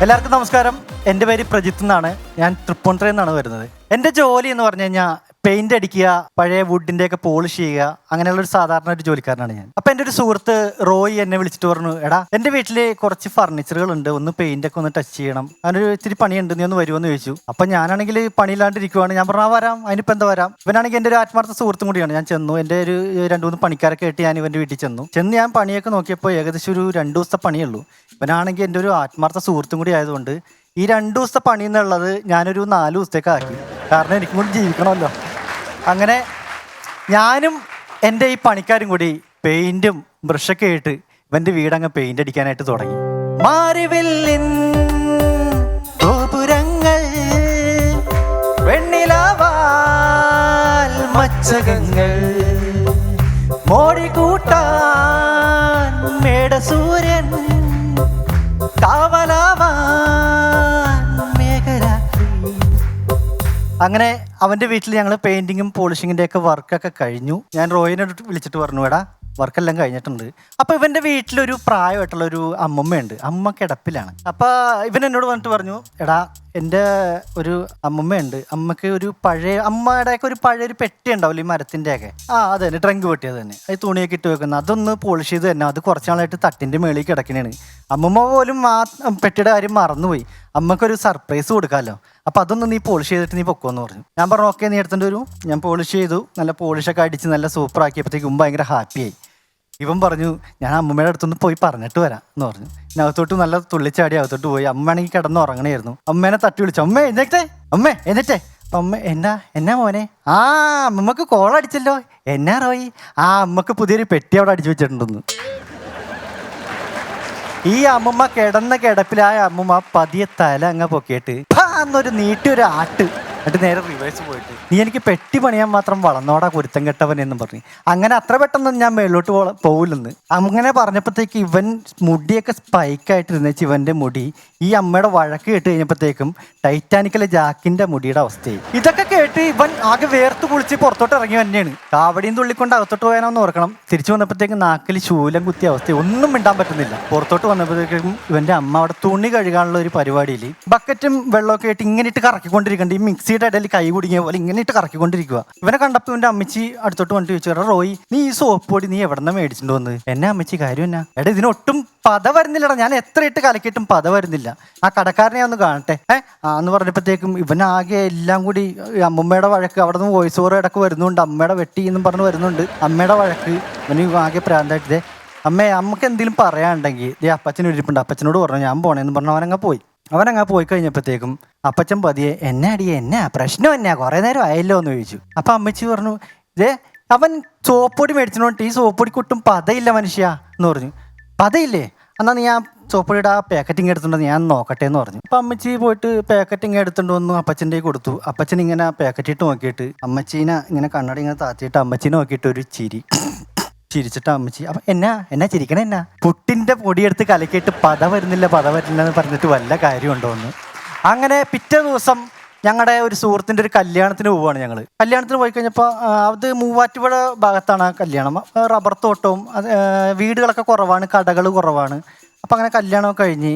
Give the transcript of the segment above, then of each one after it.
എല്ലാവർക്കും നമസ്കാരം. എൻ്റെ പേര് പ്രജിത്ത് എന്നാണ്. ഞാൻ തൃപ്പൂണിത്തുറയിൽ നിന്നാണ് വരുന്നത്. എൻ്റെ ജോലി എന്ന് പറഞ്ഞു കഴിഞ്ഞാൽ പെയിന്റ് അടിക്കുക, പഴയ വുഡിൻ്റെ ഒക്കെ പോളിഷ് ചെയ്യുക, അങ്ങനെയുള്ള ഒരു സാധാരണ ഒരു ജോലിക്കാരനാണ് ഞാൻ. അപ്പൊ എൻ്റെ ഒരു സുഹൃത്ത് റോയി എന്നെ വിളിച്ചിട്ട് പറഞ്ഞു, എടാ എൻ്റെ വീട്ടിൽ കുറച്ച് ഫർണിച്ചറുകൾ ഉണ്ട്, ഒന്ന് പെയിന്റ് ഒക്കെ ഒന്ന് ടച്ച് ചെയ്യണം, അതിനൊരു ഇത്തിരി പണിയുണ്ട്, നീ ഒന്ന് വരുമെന്ന് ചോദിച്ചു. അപ്പൊ ഞാനാണെങ്കിൽ പണിയില്ലാണ്ടിരിക്കുവാണ്. ഞാൻ പറഞ്ഞു വരാം, അതിനിപ്പോൾ എന്താ വരാം. ഇവനാണെങ്കിൽ എൻ്റെ ഒരു ആത്മാർത്ഥ സുഹൃത്തും കൂടിയാണ്. ഞാൻ ചെന്നു, എൻ്റെ ഒരു 2-3 പണിക്കാരൊക്കെ ആയിട്ട് ഞാൻ ഇവൻ്റെ വീട്ടിൽ ചെന്നു. ഞാൻ പണിയൊക്കെ നോക്കിയപ്പോൾ ഏകദേശം ഒരു 2 ദിവസത്തെ പണിയുള്ളൂ. ഇവനാണെങ്കിൽ എൻ്റെ ഒരു ആത്മാർത്ഥ സുഹൃത്തും കൂടി ആയതുകൊണ്ട് ഈ 2 ദിവസത്തെ പണി എന്നുള്ളത് ഞാനൊരു 4 ദിവസത്തേക്ക് ആക്കി. കാരണം എനിക്കും കൂടി ജീവിക്കണമല്ലോ. അങ്ങനെ ഞാനും എൻ്റെ ഈ പണിക്കാരും കൂടി പെയിന്റും ബ്രഷൊക്കെ ആയിട്ട് ഇവൻ്റെ വീടങ്ങ് പെയിന്റ് അടിക്കാനായിട്ട് തുടങ്ങി. മാരിവില്ലിൻ ഗോപുരങ്ങൾ, വെണ്ണിലാവാൽ മച്ചകങ്ങൾ, മോടിക്കൂട്ടാൻ മേടസൂര്യൻ, കാവലാവാൻ മേഘരാത്രി. അങ്ങനെ അവൻ്റെ വീട്ടിൽ ഞങ്ങൾ പെയിന്റിങ്ങും പോളിഷിങ്ങിൻ്റെ ഒക്കെ വർക്കൊക്കെ കഴിഞ്ഞു. ഞാൻ റോയിനെ വിളിച്ചിട്ട് പറഞ്ഞു, എടാ വർക്കെല്ലാം കഴിഞ്ഞിട്ടുണ്ട്. അപ്പോൾ ഇവൻ്റെ വീട്ടിലൊരു പ്രായമായിട്ടുള്ള ഒരു അമ്മമ്മയുണ്ട്. അമ്മ കിടപ്പിലാണ്. അപ്പോൾ ഇവൻ എന്നോട് വന്നിട്ട് പറഞ്ഞു, എടാ എൻ്റെ ഒരു അമ്മമ്മയുണ്ട്, അമ്മക്ക് ഒരു പഴയ അമ്മയുടെയൊക്കെ ഒരു പഴയൊരു പെട്ടി ഉണ്ടാവില്ല ഈ മരത്തിൻ്റെ ഒക്കെ, അത് തന്നെ ട്രങ്ക് പെട്ടിയത് തന്നെ, അത് തുണിയൊക്കെ ഇട്ട് വെക്കുന്നത്, അതൊന്ന് പോളിഷ് ചെയ്ത് തന്നെ. അത് കുറച്ച് നാളായിട്ട് തട്ടിൻ്റെ മേളിൽ കിടക്കണേണ്. അമ്മമ്മ പോലും ആ പെട്ടിയുടെ കാര്യം മറന്നുപോയി. അമ്മക്കൊരു സർപ്രൈസ് കൊടുക്കാമല്ലോ, അപ്പോൾ അതൊന്ന് നീ പോളിഷ് ചെയ്തിട്ട് നീ പൊക്കോന്ന് പറഞ്ഞു. ഞാൻ പറഞ്ഞു ഓക്കെ, നീ എടുത്തിട്ട് വരൂ. ഞാൻ പോളിഷ് ചെയ്തു, നല്ല പോളിഷൊക്കെ അടിച്ച് നല്ല സൂപ്പർ ആക്കിയപ്പോഴത്തേക്കും ഭയങ്കര ഹാപ്പിയായി. ഇവൻ പറഞ്ഞു, ഞാൻ അമ്മമ്മയുടെ അടുത്തൊന്ന് പോയി പറഞ്ഞിട്ട് വരാം എന്ന് പറഞ്ഞു. ഞാൻ അകത്തോട്ട് നല്ല തുള്ളിച്ചാടി അകത്തോട്ട് പോയി. അമ്മയാണെങ്കിൽ കിടന്ന് ഉറങ്ങണമായിരുന്നു. അമ്മേനെ തട്ടി വിളിച്ചു, അമ്മേ എന്നിട്ടേ, അമ്മേ എന്നിട്ടേ. അമ്മ എന്നാ മോനെ, അമ്മമ്മക്ക് കോൾ അടിച്ചല്ലോ, എന്നാ റോയി, അമ്മക്ക് പുതിയൊരു പെട്ടി അവിടെ അടിച്ചു വെച്ചിട്ടുണ്ടെന്ന്. ഈ അമ്മമ്മ കിടന്ന കിടപ്പിലായ അമ്മമ്മ പതിയെ തല അങ്ങ് പൊക്കിയിട്ട് എന്നൊരു നീട്ടിയൊരു ആട്ട്, എന്നിട്ട് നേരെ റിവേഴ്സ് പോയിട്ട്, നീ എനിക്ക് പെട്ടി പണിയാൻ മാത്രം വളർന്നോടാ കുരുത്തം കെട്ടവൻ എന്നും പറഞ്ഞു. അങ്ങനെ അത്ര പെട്ടെന്ന് ഞാൻ മേളിലോട്ട് പോവില്ലെന്ന് അങ്ങനെ പറഞ്ഞപ്പോഴത്തേക്ക് ഇവൻ മുടിയൊക്കെ സ്പൈക്കായിട്ടിരുന്നേച്ച് ഇവൻ്റെ മുടി ഈ അമ്മയുടെ വഴക്ക് കേട്ട് കഴിഞ്ഞപ്പോഴത്തേക്കും ടൈറ്റാനിക്കിലെ ജാക്കിൻ്റെ മുടിയുടെ അവസ്ഥയായി. ഇതൊക്കെ കേട്ട് ഇവൻ ആകെ വേർത്ത് കുളിച്ച് പുറത്തോട്ട് ഇറങ്ങി തന്നെയാണ്. കാവടിയും തുള്ളിക്കൊണ്ട് അകത്തോട്ട് പോയാനോന്ന് ഓർക്കണം. തിരിച്ചു വന്നപ്പോഴത്തേക്കും നാക്കിൽ ശൂലം കുത്തിയ അവസ്ഥ, ഒന്നും മിണ്ടാൻ പറ്റുന്നില്ല. പുറത്തോട്ട് വന്നപ്പോഴത്തേക്കും ഇവൻ്റെ അമ്മ അവിടെ തുണി കഴുകാനുള്ള ഒരു പരിപാടിയിൽ ബക്കറ്റും വെള്ളമൊക്കെ ആയിട്ട് ഇങ്ങനെ ഇട്ട് കറക്കിക്കൊണ്ടിരിക്കുന്നുണ്ട്. ഈ മിക്സിയുടെ ഇടയിൽ കൈ കുടുങ്ങിയ പോലെ ഇങ്ങനെ ഇട്ട് കറക്കിക്കൊണ്ടിരിക്കുക. ഇവനെ കണ്ടപ്പോൾ ഇവൻ്റെ അമ്മച്ചി അടുത്തോട്ട് വന്നിട്ട് ചോദിച്ചു, എടാ റോയി, നീ ഈ സോപ്പ് പൊടി നീ എവിടെ മേടിച്ചിട്ട് വന്ന്? എന്നെ അമ്മച്ചി കാര്യം എന്നാ? എടാ ഇതിനൊട്ടും പത വരുന്നില്ലടാ, ഞാൻ എത്ര ഇട്ട് കലക്കിയിട്ടും പത വരുന്നില്ല, ആ കടക്കാരനെ ഒന്ന് കാണട്ടെ എന്ന് പറഞ്ഞപ്പോഴത്തേക്കും ഇവനാകെ എല്ലാം കൂടി അമ്മമ്മയുടെ വഴക്ക്, അവിടെ നിന്ന് വോയിസ് ഓവർ ഇടക്ക് വരുന്നുണ്ട്, അമ്മയുടെ വെട്ടി എന്നും പറഞ്ഞ് വരുന്നുണ്ട്, അമ്മയുടെ വഴക്ക്. ഇവന് ആകെ പ്രാന്തായിട്ട്, അമ്മേ അമ്മക്ക് എന്തെങ്കിലും പറയാനുണ്ടെങ്കിൽ അപ്പച്ചന് ഇരിപ്പുണ്ട്, അപ്പച്ചനോട് പറഞ്ഞു ഞാൻ പോണേന്ന് പറഞ്ഞു. അവനങ്ങ് പോയി കഴിഞ്ഞപ്പോഴത്തേക്കും അപ്പച്ചൻ പതിയെ, എന്നാ പ്രശ്നം എന്നാ, കുറേ നേരം ആയല്ലോ എന്ന് ചോദിച്ചു. അപ്പം അമ്മച്ചി പറഞ്ഞു, അവൻ സോപ്പൊടി മേടിച്ചിട്ട് ഈ സോപ്പൊടിക്കൊട്ടും പതയില്ല മനുഷ്യ എന്ന് പറഞ്ഞു. പതയില്ലേ, എന്നാൽ നീ ആ സോപ്പൊടിയുടെ ആ പാക്കറ്റിങ് എടുത്തിട്ടുണ്ടോ ഞാൻ നോക്കട്ടെ എന്ന് പറഞ്ഞു. അപ്പം അമ്മച്ചി പോയിട്ട് പാക്കറ്റിങ് എടുത്തുകൊണ്ട് വന്നു അപ്പച്ചൻ്റെ കൊടുത്തു. അപ്പച്ചൻ ഇങ്ങനെ പാക്കറ്റ് ഇട്ട് നോക്കിയിട്ട് അമ്മച്ചീനെ ഇങ്ങനെ കണ്ണട ഇങ്ങനെ താത്തിയിട്ട് അമ്മച്ചീനെ നോക്കിയിട്ട് ഒരു ചിരിച്ചിട്ട് അമ്മച്ചി, അപ്പം എന്നാ ചിരിക്കണേ, എന്നാ പുട്ടിൻ്റെ പൊടിയെടുത്ത് കലക്കിയിട്ട് പത വരുന്നില്ല എന്ന് പറഞ്ഞിട്ട് വല്ല കാര്യമുണ്ടോ എന്ന്. അങ്ങനെ പിറ്റേ ദിവസം ഞങ്ങളുടെ ഒരു സുഹൃത്തിൻ്റെ ഒരു കല്യാണത്തിന് പോവുകയാണ് ഞങ്ങൾ. കല്യാണത്തിന് പോയി കഴിഞ്ഞപ്പോൾ അത് മൂവാറ്റുപുഴ ഭാഗത്താണ് ആ കല്യാണം. റബ്ബർ തോട്ടവും വീടുകളൊക്കെ കുറവാണ്, കടകൾ കുറവാണ്. അപ്പം അങ്ങനെ കല്യാണമൊക്കെ കഴിഞ്ഞ്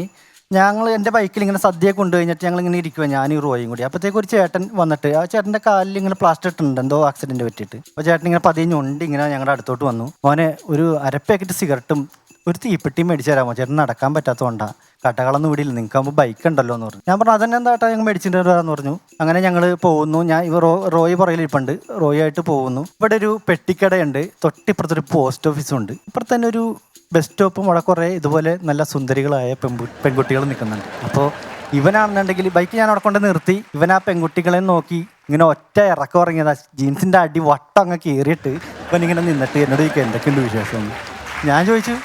ഞങ്ങൾ എൻ്റെ ബൈക്കിൽ ഇങ്ങനെ സദ്യ കൊണ്ടു കഴിഞ്ഞിട്ട് ഞങ്ങളിങ്ങനെ ഇരിക്കുക, ഞാനും റോയും കൂടി. അപ്പോഴത്തേക്ക് ഒരു ചേട്ടൻ വന്നിട്ട്, ആ ചേട്ടൻ്റെ കാലിൽ ഇങ്ങനെ പ്ലാസ്റ്റർ ഇട്ടുണ്ട്, എന്തോ ആക്സിഡൻറ്റ് പറ്റിയിട്ട്. അപ്പോൾ ചേട്ടൻ ഇങ്ങനെ പതിഞ്ഞുണ്ട് ഇങ്ങനെ ഞങ്ങളുടെ അടുത്തോട്ട് വന്നു. മോനെ ഒരു അരപ്പാക്കറ്റ് സിഗരറ്റും ഒരു തീപ്പെട്ടിയും മേടിച്ച് തരാമോ, ചേട്ടൻ നടക്കാൻ പറ്റാത്തതുകൊണ്ടാണ്, കടകളൊന്നും വിടില്ല, നിങ്ങൾക്കാകുമ്പോൾ ബൈക്ക് ഉണ്ടല്ലോ എന്ന് പറഞ്ഞു. ഞാൻ പറഞ്ഞു അതന്നെ എന്താട്ടാ ഞങ്ങൾ മേടിച്ചിട്ട് വരാമെന്ന് പറഞ്ഞു. അങ്ങനെ ഞങ്ങൾ പോകുന്നു. ഞാൻ റോയി പുറകിലിരിപ്പുണ്ട്, റോയി ആയിട്ട് പോകുന്നു. ഇവിടെ ഒരു പെട്ടിക്കടയുണ്ട്, തൊട്ടിപ്പുറത്തൊരു പോസ്റ്റ് ഓഫീസും ഉണ്ട്. ഇപ്പുറത്ത് തന്നെ ഒരു ബസ് സ്റ്റോപ്പും അവിടെ കുറേ ഇതുപോലെ നല്ല സുന്ദരികളായ പെൺകുട്ടികൾ നിൽക്കുന്നുണ്ട്. അപ്പോൾ ഇവനാണെന്നുണ്ടെങ്കിൽ ബൈക്ക് ഞാൻ അവിടെ കൊണ്ട് നിർത്തി, ഇവൻ ആ പെൺകുട്ടികളെ നോക്കി ഇങ്ങനെ ഒറ്റ ഇറക്കം ഇറങ്ങിയതാ, ജീൻസിൻ്റെ അടി വട്ടം അങ്ങ് കയറിയിട്ട് ഇവനിങ്ങനെ നിന്നിട്ട് എന്നോട് ചോദിക്കുക എന്തൊക്കെയുണ്ട് വിശേഷം. ഞാൻ ചോദിച്ചു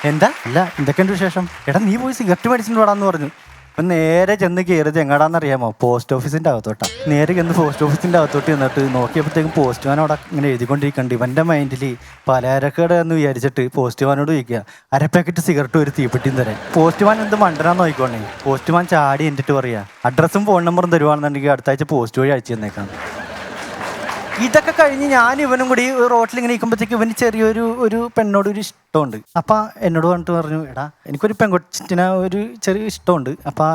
എന്തൊക്കെയുണ്ട് വിശേഷം, എടാ നീ പോയി സിഗരറ്റ് മേടിച്ചിട്ട് വേടാന്ന് പറഞ്ഞു. അപ്പം നേരെ ചെന്ന് കയറിയത് എങ്ങടാന്നറിയാമോ, പോസ്റ്റ് ഓഫീസിൻ്റെ അകത്തോട്ടാണ്. നേരെ ചെന്ന് പോസ്റ്റ് ഓഫീസിൻ്റെ അകത്തോട്ട് ചെന്നിട്ട് നോക്കിയപ്പോഴത്തേക്കും പോസ്റ്റ്മാൻ അവിടെ ഇങ്ങനെ എഴുതിക്കൊണ്ടിരിക്കുന്നുണ്ട്. ഇവൻ്റെ മൈൻഡിൽ പലചരക്കട എന്ന് വിചാരിച്ചിട്ട് പോസ്റ്റ്മാനോട് ചോദിക്കുക അര പാക്കറ്റ് സിഗരറ്റ് ഒരു തീപ്പെട്ടിയും തരാൻ. പോസ്റ്റ്മാൻ എന്ത് മണ്ടനാന്ന് നോക്കിക്കോണേ. പോസ്റ്റ്മാൻ ചാടി എന്നിട്ട് പറയുക അഡ്രസ്സും ഫോൺ നമ്പറും തരുവാണെന്നുണ്ടെങ്കിൽ അടുത്ത ആഴ്ച പോസ്റ്റ് വഴി അയച്ചു തന്നേക്കാം. ഇതൊക്കെ കഴിഞ്ഞ് ഞാൻ ഇവനും കൂടി റോട്ടിൽ ഇങ്ങനെ ഇരിക്കുമ്പോഴത്തേക്ക് ഇവന് ചെറിയൊരു പെണ്ണോട് ഒരു ഇഷ്ടമുണ്ട്. അപ്പം എന്നോട് പറഞ്ഞിട്ട് പറഞ്ഞു, എടാ എനിക്കൊരു പെൺകൊച്ചിനെ ഒരു ചെറിയ ഇഷ്ടമുണ്ട്, അപ്പം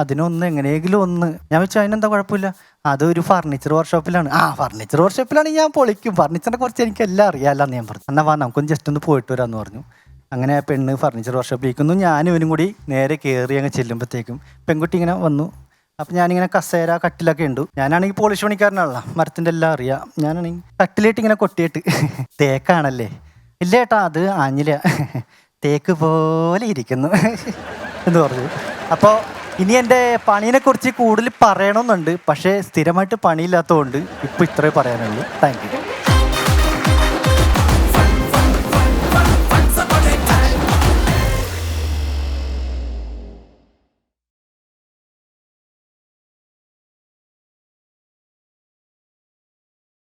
അതിനൊന്ന് എങ്ങനെയെങ്കിലും ഒന്ന്. ഞാൻ വെച്ചാൽ അതിനെന്താ കുഴപ്പമില്ല, അതൊരു ഫർണിച്ചർ വർക്ക്ഷോപ്പിലാണ്. ഫർണിച്ചർ വർക്ക്ഷോപ്പിലാണെങ്കിൽ ഞാൻ പൊളിക്കും, ഫർണിച്ചറിനെ കുറിച്ച് എനിക്ക് എല്ലാം അറിയാമല്ലെന്ന് ഞാൻ പറഞ്ഞു. എന്നാൽ വാ നമുക്കൊന്ന് ജസ്റ്റ് ഒന്ന് പോയിട്ട് വരാമെന്ന് പറഞ്ഞു. അങ്ങനെ പെണ്ണ് ഫർണിച്ചർ വർക്ക്ഷോപ്പിലേക്കുന്നു. ഞാനും ഇവനും കൂടി നേരെ കയറി അങ്ങ് ചെല്ലുമ്പോഴത്തേക്കും പെൺകുട്ടി ഇങ്ങനെ വന്നു. അപ്പം ഞാനിങ്ങനെ കസേര കട്ടിലൊക്കെ ഉണ്ട്. ഞാനാണെങ്കിൽ പോളിഷ് പണിക്കാരനാണല്ലോ, മരത്തിൻ്റെ എല്ലാം അറിയാം. ഞാനാണെങ്കിൽ കട്ടിലേട്ട് ഇങ്ങനെ കൊട്ടിയിട്ട് തേക്കാണല്ലേ? ഇല്ല ഏട്ടാ, അത് ആഞ്ഞില, തേക്ക് പോലെ ഇരിക്കുന്നു എന്ന് പറഞ്ഞു. അപ്പോൾ ഇനി എൻ്റെ പണീനെക്കുറിച്ച് കൂടുതൽ പറയണമെന്നുണ്ട്, പക്ഷേ സ്ഥിരമായിട്ട് പണിയില്ലാത്തതുകൊണ്ട് ഇപ്പോൾ ഇത്രേ പറയാനുള്ളൂ. Thank you.